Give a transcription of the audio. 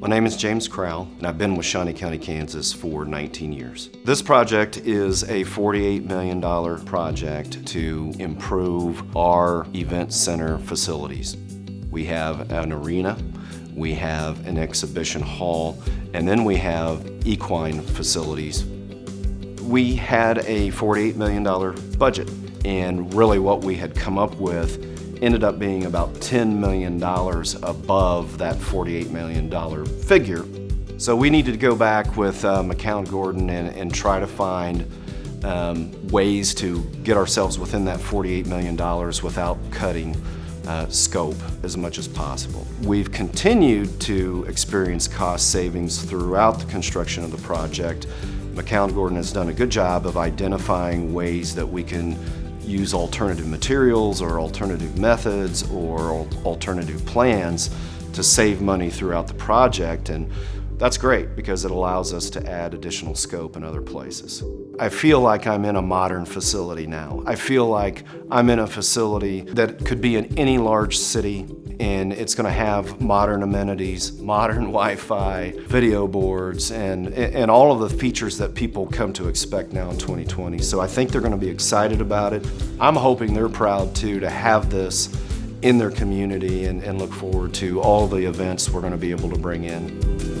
My name is James Crowell, and I've been with Shawnee County, Kansas for 19 years. This project is a $48 million project to improve our event center facilities. We have an arena, we have an exhibition hall, and then we have equine facilities. We had a $48 million budget, and really what we had come up with ended up being about $10 million above that $48 million figure. So we needed to go back with McCownGordon and try to find ways to get ourselves within that $48 million without cutting scope as much as possible. We've continued to experience cost savings throughout the construction of the project. McCownGordon has done a good job of identifying ways that we can use alternative materials or alternative methods or alternative plans to save money throughout the project, and that's great because it allows us to add additional scope in other places. I feel like I'm in a modern facility now. I feel like I'm in a facility that could be in any large city, and it's going to have modern amenities, modern Wi-Fi, video boards, and all of the features that people come to expect now in 2020. So I think they're going to be excited about it. I'm hoping they're proud too to have this in their community and look forward to all the events we're going to be able to bring in.